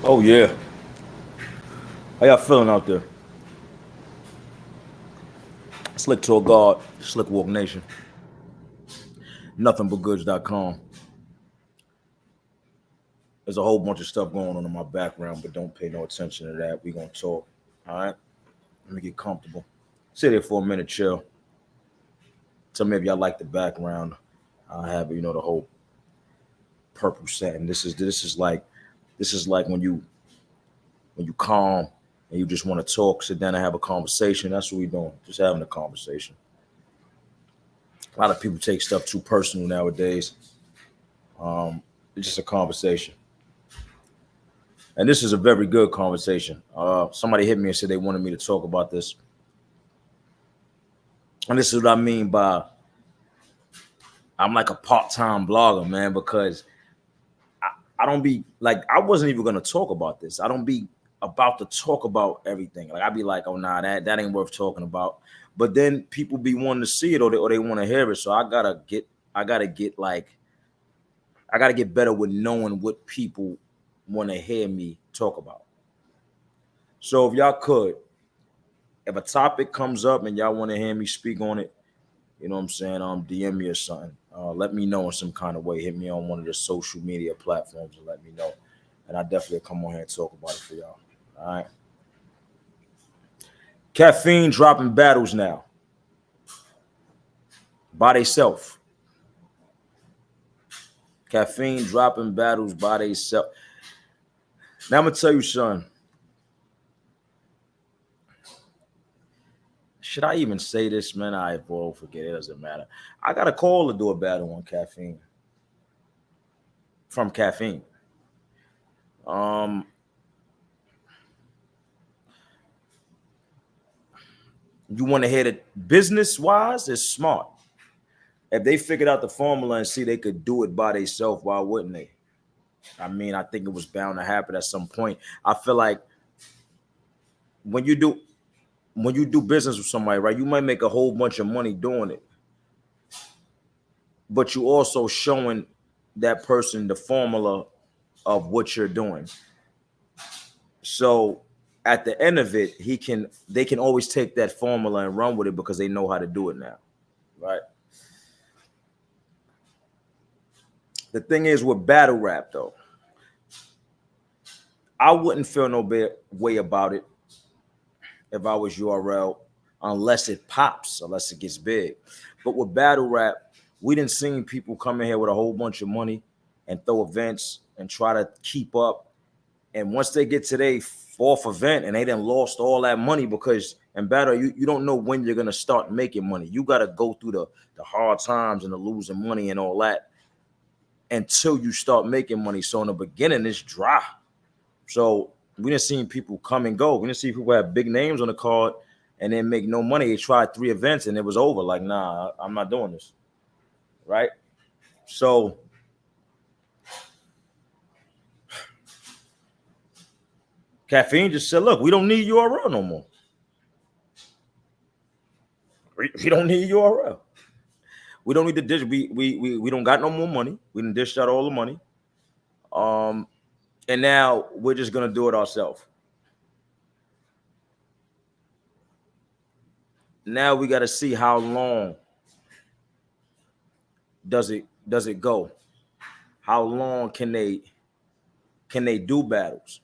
Oh yeah. How y'all feeling out there? Slick to a guard, Slick Walk Nation. Nothing but goods.com. There's a whole bunch of stuff going on in my background, but don't pay no attention to that. We gonna talk. All right. Let me get comfortable. Sit there for a minute, chill. Tell me if y'all like the background. I have the whole purple satin. This is like when you calm and you just want to talk, sit down and have a conversation. That's what we doing. Just having a conversation. A lot of people take stuff too personal nowadays. It's just a conversation. And this is a very good conversation. Somebody hit me and said they wanted me to talk about this. And this is what I mean by I'm like a part-time blogger, man, because I don't be like, I wasn't even gonna talk about this. I don't be about to talk about everything. Like I'd be like, oh nah, that ain't worth talking about. But then people be wanting to see it or they want to hear it. So I gotta get better with knowing what people want to hear me talk about. So if y'all could, if a topic comes up and y'all want to hear me speak on it, you know what I'm saying? DM me or something. Let me know in some kind of way. Hit me on one of the social media platforms and let me know. And I definitely come on here and talk about it for y'all. All right. Caffeine dropping battles now by theyself. Caffeine dropping battles by theyself. Now I'm gonna tell you, son. Should I even say this, man? I will forget. It doesn't matter. I got a call to do a battle on caffeine. From caffeine. Um, you want to hear it business wise? It's smart. If they figured out the formula and see they could do it by themselves, why wouldn't they? I mean, I think it was bound to happen at some point. I feel like when you do business with somebody, right, you might make a whole bunch of money doing it, but you also showing that person the formula of what you're doing. So at the end of it, they can always take that formula and run with it because they know how to do it now, right? The thing is with battle rap though, I wouldn't feel no way about it if I was URL unless it pops, unless it gets big. But with battle rap, we didn't see people come in here with a whole bunch of money and throw events and try to keep up. And once they get to their fourth event and they done lost all that money, because in battle, you don't know when you're gonna start making money. You gotta go through the hard times and the losing money and all that until you start making money. So in the beginning, it's dry. So we didn't see people come and go. We didn't see people have big names on the card and then make no money. They tried 3 events and it was over. Like, nah, I'm not doing this. Right? So Caffeine just said, look, we don't need URL no more. We don't need URL. We don't need to dish. We don't got no more money. We didn't dish out all the money. And now we're just gonna do it ourselves. Now we got to see how long does it go? How long can they do battles?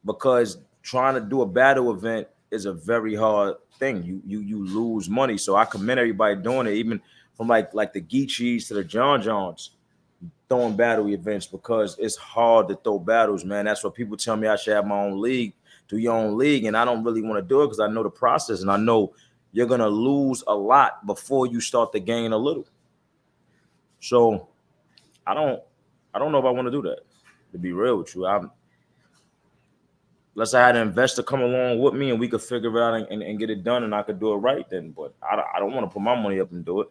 Because trying to do a battle event is a very hard thing. You lose money. So I commend everybody doing it, even from like the Geechees to the John Johns throwing battle events, because it's hard to throw battles, man. That's what people tell me I should have my own league, do your own league, and I don't really want to do it because I know the process and I know you're gonna lose a lot before you start to gain a little. So I don't know if I want to do that. To be real with you, unless I had an investor come along with me and we could figure it out and get it done and I could do it right then. But I don't want to put my money up and do it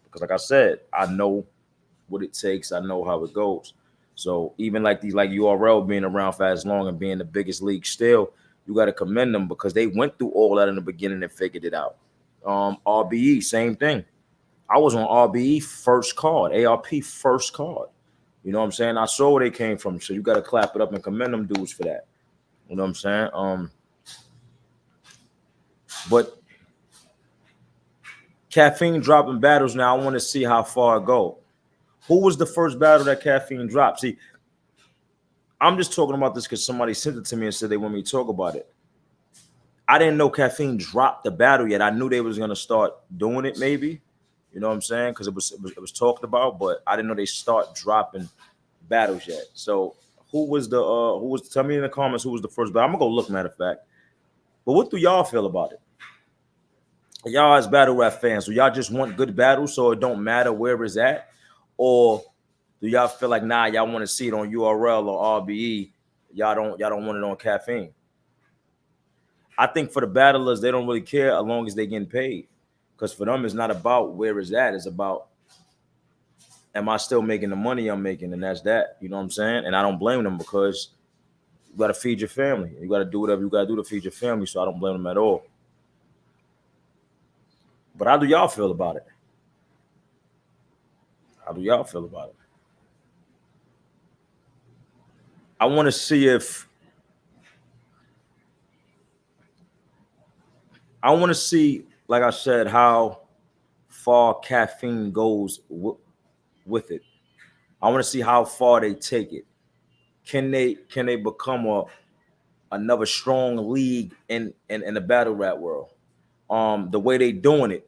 because, like I said, I know what it takes. I know how it goes. So even like these, like URL being around for as long and being the biggest league still, you got to commend them because they went through all that in the beginning and figured it out. RBE, same thing. I was on RBE first card, ARP first card. You know what I'm saying? I saw where they came from, so you got to clap it up and commend them dudes for that. You know what I'm saying? But Caffeine dropping battles now. I want to see how far it go. Who was the first battle that Caffeine dropped? See, I'm just talking about this because somebody sent it to me and said they want me to talk about it. I didn't know Caffeine dropped the battle yet. I knew they was gonna start doing it, maybe. You know what I'm saying? Because it was talked about, but I didn't know they start dropping battles yet. So who was tell me in the comments who was the first battle. I'm gonna go look, matter of fact. But what do y'all feel about it? Y'all as battle rap fans, do y'all just want good battles so it don't matter where it's at? Or do y'all feel like nah, y'all want to see it on URL or RBE? Y'all don't want it on Caffeine. I think for the battlers, they don't really care as long as they getting paid. Because for them, it's not about where it's at. It's about, am I still making the money I'm making? And that's that. You know what I'm saying? And I don't blame them because you got to feed your family. You got to do whatever you got to do to feed your family. So I don't blame them at all. But how do y'all feel about it? How do y'all feel about it? I want to see if I want to see, like I said, how far Caffeine goes with it. I want to see how far they take it. Can they become another strong league in the battle rap world? The way they doing it,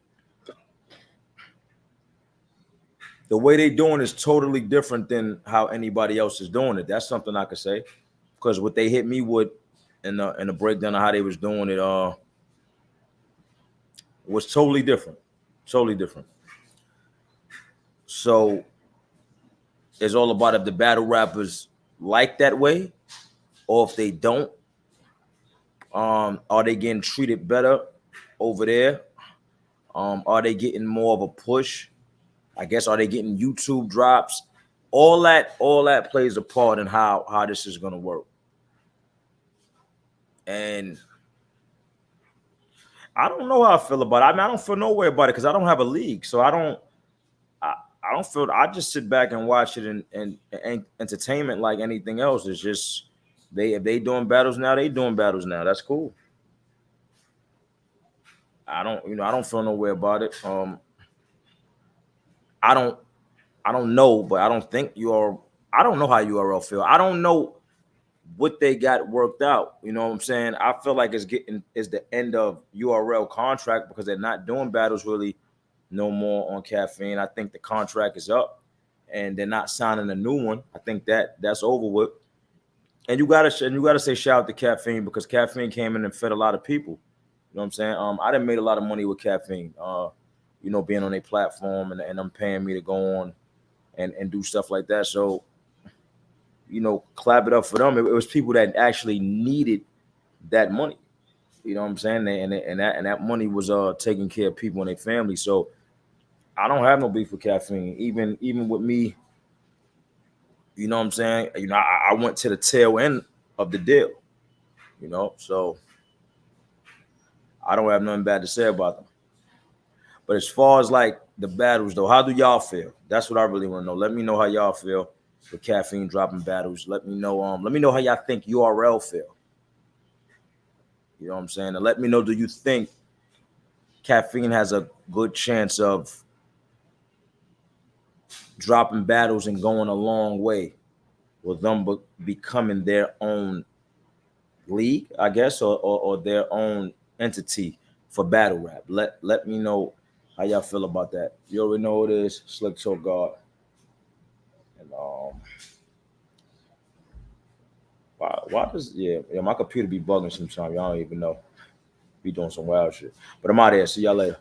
the way they doing is totally different than how anybody else is doing it. That's something I could say, because what they hit me with in the breakdown of how they was doing it was totally different, totally different. So it's all about if the battle rappers like that way, or if they don't. Are they getting treated better over there? Are they getting more of a push? I guess are they getting YouTube drops? All that plays a part in how this is gonna work. And I don't know how I feel about it. I mean, I don't feel no way about it because I don't have a league, so I, I don't feel. I just sit back and watch it and entertainment like anything else. It's just if they doing battles now, they doing battles now. That's cool. I don't feel no way about it. I don't I don't know, but I don't think you're. I don't know how URL feel. I don't know what they got worked out. You know what I'm saying? I feel like it's the end of URL contract because they're not doing battles really no more on Caffeine. I think the contract is up and they're not signing a new one. I think that's over with. And you gotta say shout out to Caffeine because Caffeine came in and fed a lot of people. You know what I'm saying? I done made a lot of money with Caffeine. Being on a platform and them paying me to go on and do stuff like that. So, clap it up for them. It was people that actually needed that money. You know what I'm saying? And that money was taking care of people and their family. So I don't have no beef with Caffeine. Even with me, you know what I'm saying? I went to the tail end of the deal. So I don't have nothing bad to say about them. But as far as like the battles though, how do y'all feel? That's what I really want to know. Let me know how y'all feel with Caffeine dropping battles. Let me know. Let me know how y'all think URL feel. You know what I'm saying? And let me know, do you think Caffeine has a good chance of dropping battles and going a long way with them becoming their own league, I guess, or their own entity for battle rap? Let me know how y'all feel about that. You already know what it is. Slick Toe God. And why does my computer be bugging sometimes? Y'all don't even know. Be doing some wild shit. But I'm out of here. See y'all later.